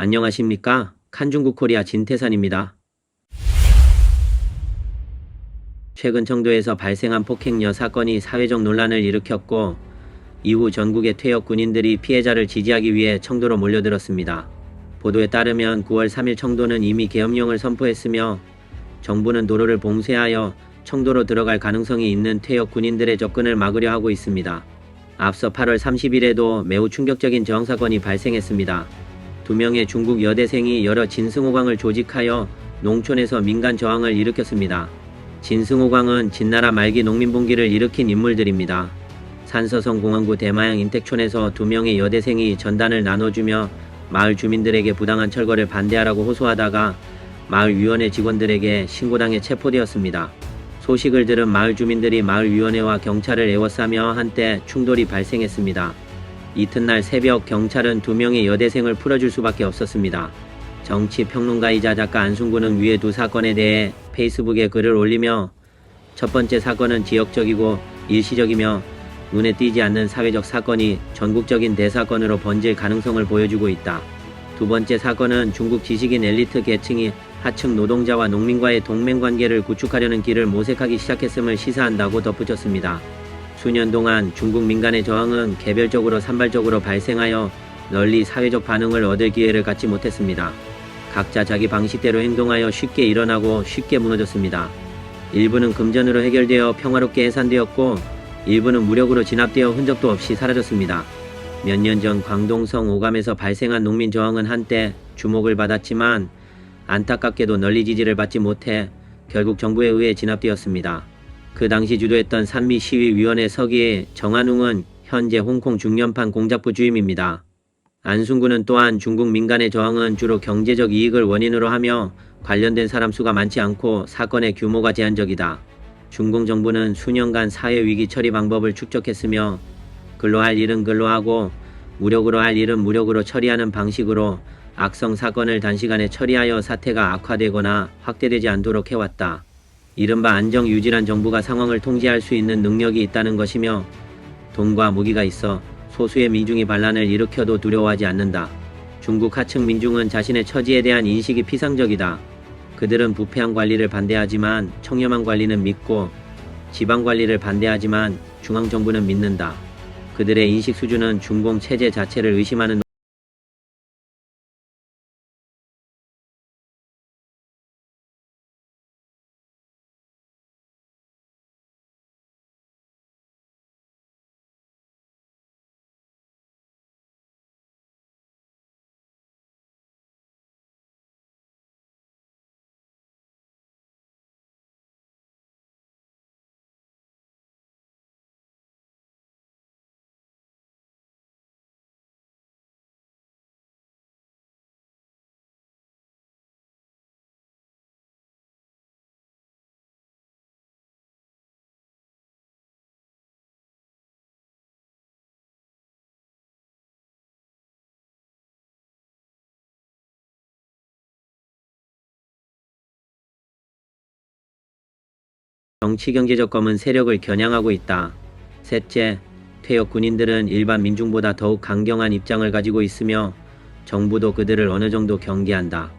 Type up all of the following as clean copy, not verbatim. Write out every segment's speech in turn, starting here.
안녕하십니까? 칸중국 코리아 진태산입니다. 최근 청도에서 발생한 폭행녀 사건이 사회적 논란을 일으켰고 이후 전국의 퇴역 군인들이 피해자를 지지하기 위해 청도로 몰려들었습니다. 보도에 따르면 9월 3일 청도는 이미 계엄령을 선포했으며 정부는 도로를 봉쇄하여 청도로 들어갈 가능성이 있는 퇴역 군인들의 접근을 막으려 하고 있습니다. 앞서 8월 30일에도 매우 충격적인 저항사건이 발생했습니다. 2명의 중국 여대생이 여러 진승호강을 조직하여 농촌에서 민간 저항을 일으켰습니다. 진승호강은 진나라 말기 농민분기를 일으킨 인물들입니다. 산서성 공항구 대마양 인택촌에서 2명의 여대생이 전단을 나눠주며 마을 주민들에게 부당한 철거를 반대하라고 호소하다가 마을위원회 직원들에게 신고당해 체포되었습니다. 소식을 들은 마을 주민들이 마을위원회와 경찰을 에워싸며 한때 충돌이 발생했습니다. 이튿날 새벽 경찰은 2명의 여대생을 풀어줄 수밖에 없었습니다. 정치평론가이자 작가 안순구는 위의 두 사건에 대해 페이스북에 글을 올리며 첫 번째 사건은 지역적이고 일시적이며 눈에 띄지 않는 사회적 사건이 전국적인 대사건으로 번질 가능성을 보여주고 있다. 두 번째 사건은 중국 지식인 엘리트 계층이 하층 노동자와 농민과의 동맹관계를 구축하려는 길을 모색하기 시작했음을 시사한다고 덧붙였습니다. 수년 동안 중국 민간의 저항은 개별적으로 산발적으로 발생하여 널리 사회적 반응을 얻을 기회를 갖지 못했습니다. 각자 자기 방식대로 행동하여 쉽게 일어나고 쉽게 무너졌습니다. 일부는 금전으로 해결되어 평화롭게 해산되었고 일부는 무력으로 진압되어 흔적도 없이 사라졌습니다. 몇 년 전 광동성 오감에서 발생한 농민 저항은 한때 주목을 받았지만 안타깝게도 널리 지지를 받지 못해 결국 정부에 의해 진압되었습니다. 그 당시 주도했던 산미시위위원회 서기의 정한웅은 현재 홍콩 중련판 공작부 주임입니다. 안순구는 또한 중국 민간의 저항은 주로 경제적 이익을 원인으로 하며 관련된 사람 수가 많지 않고 사건의 규모가 제한적이다. 중공 정부는 수년간 사회위기 처리 방법을 축적했으며 글로 할 일은 글로 하고 무력으로 할 일은 무력으로 처리하는 방식으로 악성 사건을 단시간에 처리하여 사태가 악화되거나 확대되지 않도록 해왔다. 이른바 안정유지란 정부가 상황을 통제할 수 있는 능력이 있다는 것이며 돈과 무기가 있어 소수의 민중이 반란을 일으켜도 두려워하지 않는다. 중국 하층 민중은 자신의 처지에 대한 인식이 피상적이다. 그들은 부패한 관리를 반대하지만 청렴한 관리는 믿고 지방 관리를 반대하지만 중앙정부는 믿는다. 그들의 인식 수준은 중공 체제 자체를 의심하는 정치경제적 검은 세력을 겨냥하고 있다. 셋째, 퇴역 군인들은 일반 민중보다 더욱 강경한 입장을 가지고 있으며 정부도 그들을 어느 정도 경계한다.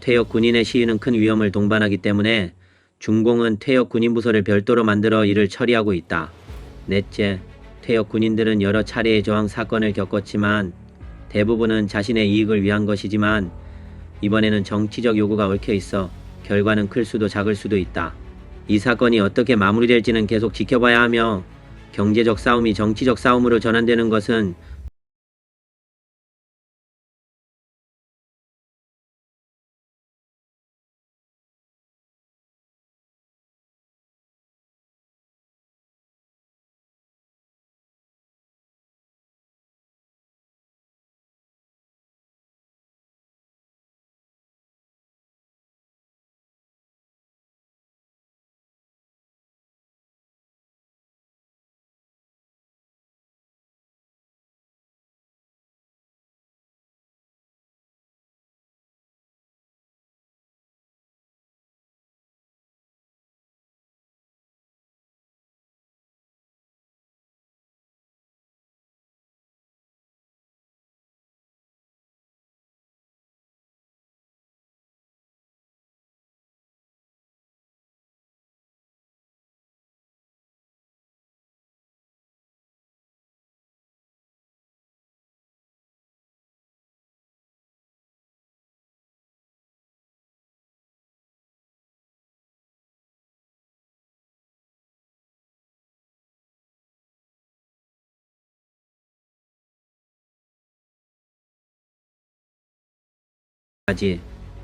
퇴역 군인의 시위는 큰 위험을 동반하기 때문에 중공은 퇴역 군인 부서를 별도로 만들어 이를 처리하고 있다. 넷째, 퇴역 군인들은 여러 차례의 저항 사건을 겪었지만 대부분은 자신의 이익을 위한 것이지만 이번에는 정치적 요구가 얽혀 있어 결과는 클 수도 작을 수도 있다. 이 사건이 어떻게 마무리될지는 계속 지켜봐야 하며 경제적 싸움이 정치적 싸움으로 전환되는 것은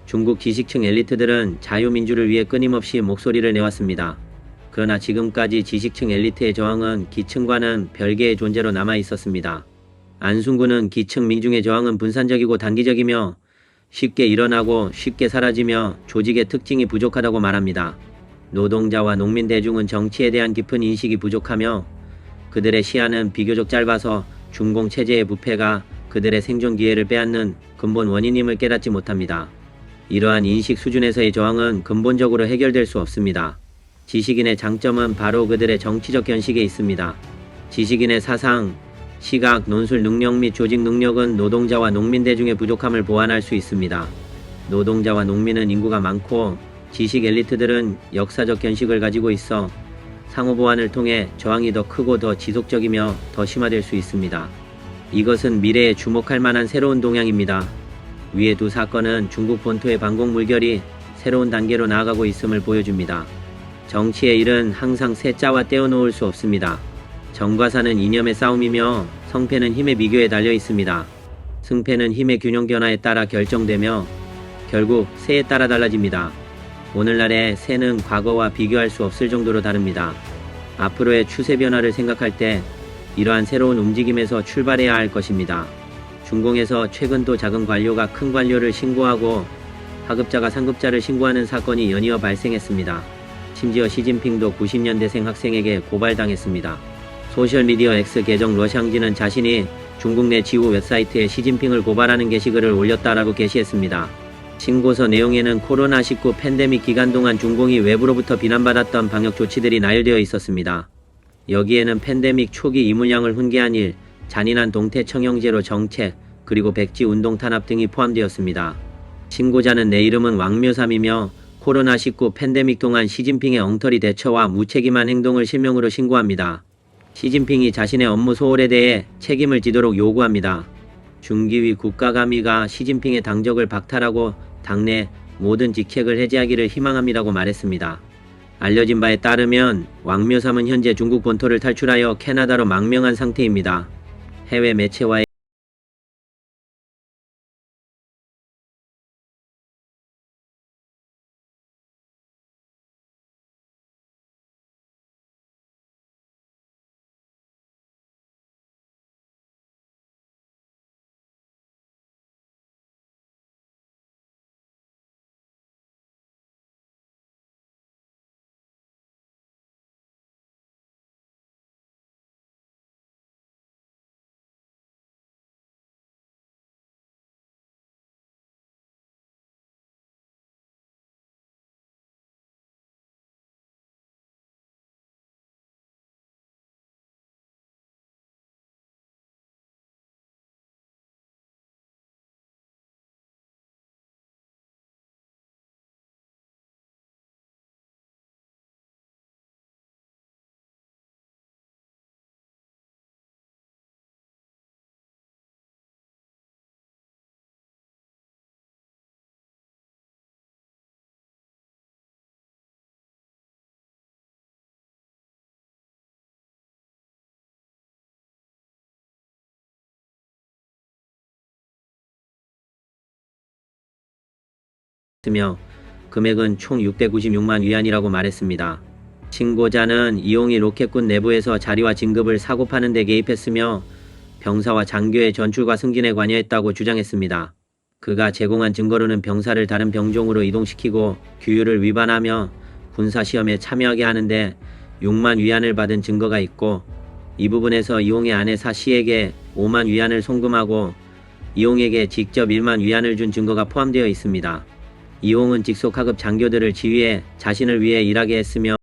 중국 지식층 엘리트들은 자유민주를 위해 끊임없이 목소리를 내왔습니다. 그러나 지금까지 지식층 엘리트의 저항은 기층과는 별개의 존재로 남아 있었습니다. 안순구는 기층 민중의 저항은 분산적이고 단기적이며 쉽게 일어나고 쉽게 사라지며 조직의 특징이 부족하다고 말합니다. 노동자와 농민 대중은 정치에 대한 깊은 인식이 부족하며 그들의 시야는 비교적 짧아서 중공 체제의 부패가 그들의 생존 기회를 빼앗는 근본 원인임을 깨닫지 못합니다. 이러한 인식 수준에서의 저항은 근본적으로 해결될 수 없습니다. 지식인의 장점은 바로 그들의 정치적 견식에 있습니다. 지식인의 사상, 시각, 논술 능력 및 조직 능력은 노동자와 농민 대중의 부족함을 보완할 수 있습니다. 노동자와 농민은 인구가 많고 지식 엘리트들은 역사적 견식을 가지고 있어 상호 보완을 통해 저항이 더 크고 더 지속적이며 더 심화될 수 있습니다. 이것은 미래에 주목할 만한 새로운 동향입니다. 위의 두 사건은 중국 본토의 반공 물결이 새로운 단계로 나아가고 있음을 보여줍니다. 정치의 일은 항상 세 자와 떼어놓을 수 없습니다. 정과사는 이념의 싸움이며 성패는 힘의 비교에 달려 있습니다. 승패는 힘의 균형 변화에 따라 결정되며 결국 세에 따라 달라집니다. 오늘날의 세는 과거와 비교할 수 없을 정도로 다릅니다. 앞으로의 추세 변화를 생각할 때 이러한 새로운 움직임에서 출발해야 할 것입니다. 중공에서 최근 또 작은 관료가 큰 관료를 신고하고 하급자가 상급자를 신고하는 사건이 연이어 발생했습니다. 심지어 시진핑도 90년대생 학생에게 고발당했습니다. 소셜미디어 X 계정 러샹지는 자신이 중국 내 지우 웹사이트에 시진핑을 고발하는 게시글을 올렸다라고 게시했습니다. 신고서 내용에는 코로나19 팬데믹 기간 동안 중공이 외부로부터 비난받았던 방역 조치들이 나열되어 있었습니다. 여기에는 팬데믹 초기 이물량을 훈계한 일, 잔인한 동태 청형제로 정책, 그리고 백지 운동 탄압 등이 포함되었습니다. 신고자는 내 이름은 왕묘삼이며 코로나19 팬데믹 동안 시진핑의 엉터리 대처와 무책임한 행동을 실명으로 신고합니다. 시진핑이 자신의 업무 소홀에 대해 책임을 지도록 요구합니다. 중기위 국가감위가 시진핑의 당적을 박탈하고 당내 모든 직책을 해제하기를 희망합니다고 말했습니다. 알려진 바에 따르면 왕묘삼은 현재 중국 본토를 탈출하여 캐나다로 망명한 상태입니다. 해외 매체와의 있으며 금액은 총 696만 위안이라고 말했습니다. 신고자는 이용이 로켓군 내부에서 자리와 진급을 사고 파는 데 개입했으며 병사와 장교의 전출과 승진에 관여했다고 주장했습니다. 그가 제공한 증거로는 병사를 다른 병종으로 이동시키고 규율을 위반하며 군사시험에 참여하게 하는데 6만 위안을 받은 증거가 있고 이 부분에서 이용의 아내 사씨에게 5만 위안을 송금하고 이용에게 직접 1만 위안을 준 증거가 포함되어 있습니다. 이용은 직속 하급 장교들을 지휘해 자신을 위해 일하게 했으며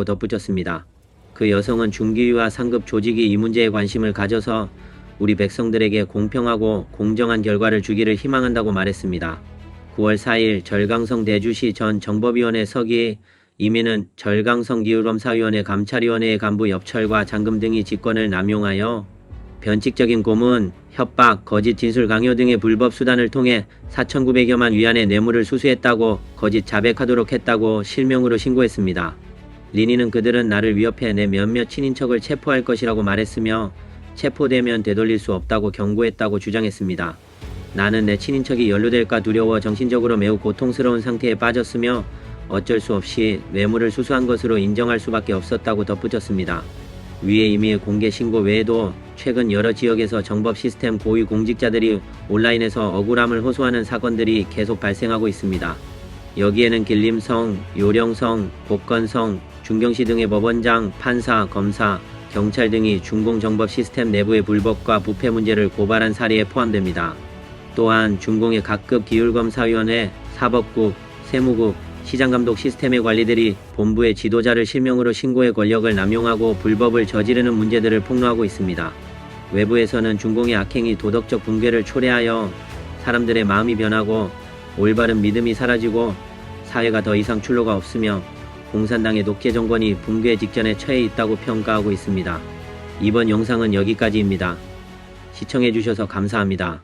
덧붙였습니다. 그 여성은 중기위와 상급 조직이 이 문제에 관심을 가져서 우리 백성들에게 공평하고 공정한 결과를 주기를 희망한다고 말했습니다. 9월 4일 절강성 대주시 전 정법위원회 서기에 이민은 절강성 기후검사위원회 감찰위원회의 간부 엽철과 장금 등이 직권을 남용하여 변칙적인 고문, 협박, 거짓 진술 강요 등의 불법 수단을 통해 4,900여만 위안의 뇌물을 수수했다고 거짓 자백하도록 했다고 실명으로 신고했습니다. 리니는 그들은 나를 위협해 내 몇몇 친인척을 체포할 것이라고 말했으며 체포되면 되돌릴 수 없다고 경고했다고 주장했습니다. 나는 내 친인척이 연루될까 두려워 정신적으로 매우 고통스러운 상태에 빠졌으며 어쩔 수 없이 뇌물을 수수한 것으로 인정할 수밖에 없었다고 덧붙였습니다. 위에 이미 공개 신고 외에도 최근 여러 지역에서 정법 시스템 고위 공직자들이 온라인에서 억울함을 호소하는 사건들이 계속 발생하고 있습니다. 여기에는 길림성, 요령성, 복건성, 중경시 등의 법원장, 판사, 검사, 경찰 등이 중공정법 시스템 내부의 불법과 부패 문제를 고발한 사례에 포함됩니다. 또한 중공의 각급 기율검사위원회, 사법국, 세무국, 시장감독 시스템의 관리들이 본부의 지도자를 실명으로 신고의 권력을 남용하고 불법을 저지르는 문제들을 폭로하고 있습니다. 외부에서는 중공의 악행이 도덕적 붕괴를 초래하여 사람들의 마음이 변하고 올바른 믿음이 사라지고 사회가 더 이상 출로가 없으며 공산당의 독재 정권이 붕괴 직전에 처해 있다고 평가하고 있습니다. 이번 영상은 여기까지입니다. 시청해주셔서 감사합니다.